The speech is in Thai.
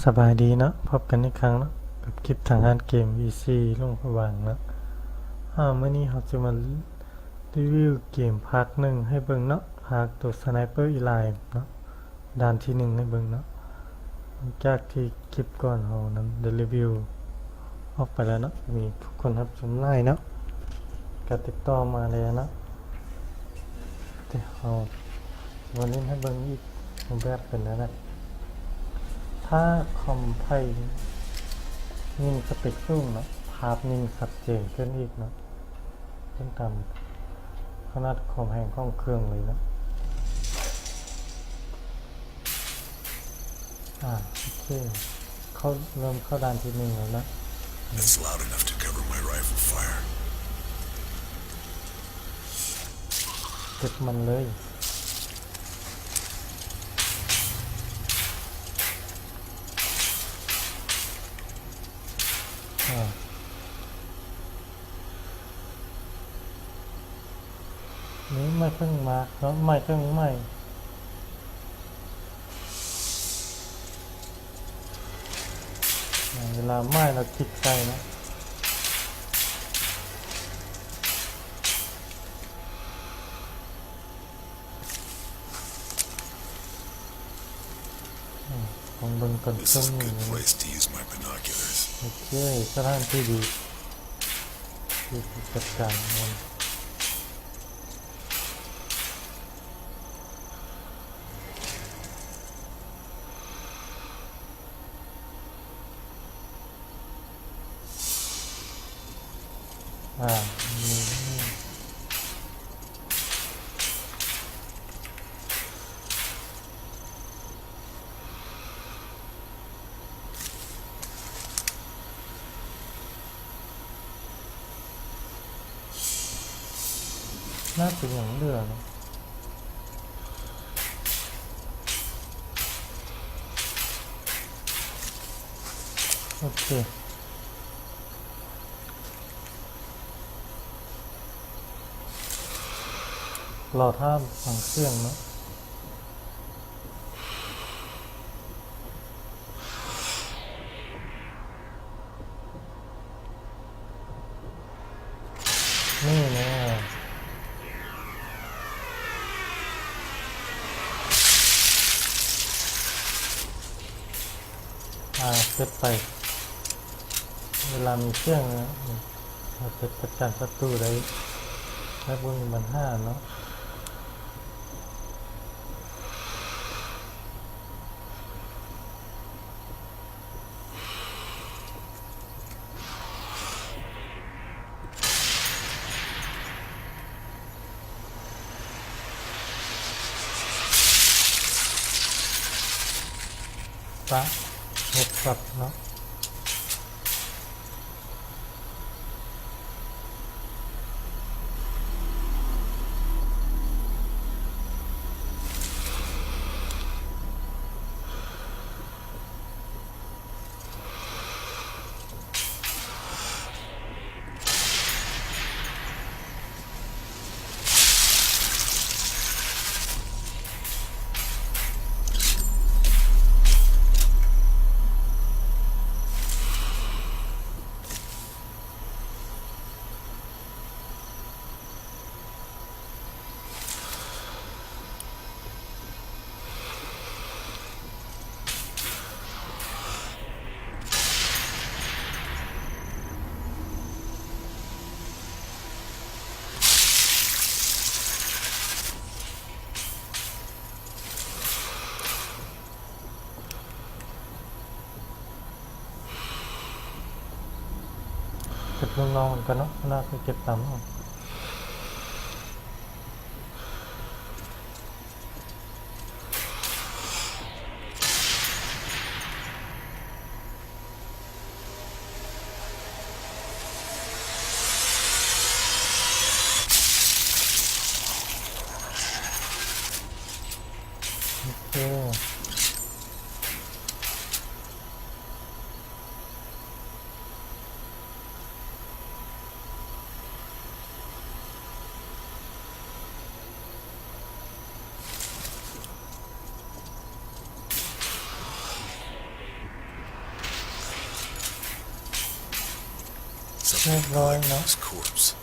สบายดีเนาะพบกันอีกครั้งเนาะกับคลิปทางการเกม VC ลงพวังเนาะเมื่อนี้เราจะมารีวิวเกมภาคหนึ่งให้เบิ่งเนาะภาคตัว Sniper Elite เนาะด่านที่หนึ่งให้เบิ่งเนาะหลังจากที่คลิปก่อนเรานั้นได้รีวิวออกไปแล้วเนาะมีผู้คนรับชมไล่เนาะก็ติดต่อมาเลยเนาะแต่เราวันนี้ให้เบิ่งอีกแบบเป็นแล้วนะถ้าคอมไพ่นิ่งสเปคสูงเนาะภาพนิ่งชัดเจนขึ้นอีกเนาะขึ้นตามขนาดความแรงของเครื่องเลยนะโอเคเขาเริ่มเข้าด่านที่หนึ่งแล้วนะ It's loud enough to cover my rifle fire. เก็บมันเลยนี่ไม่เพิ่งมาเนาะไม่เพิ่งไม่เวลาไม่เราคลิกใส่นะของบนก่อน This เครื่อง is a มือ good place to use my binoculars. โอเคสถานที่ดีที่จัดการมันน่าเป็นอย่างเลือเนาะโอเครอท่าฟังเสียงเนาะนี่นะเซตไปเวลามีเสียงนะเราจะจัดการศัตรูได้และบนมัน5เนาะปะ6 สับเนาะเก็บน้องๆกันเนาะน่าจะเก็บตามเอาโอเค Something Right, like no. his corpse.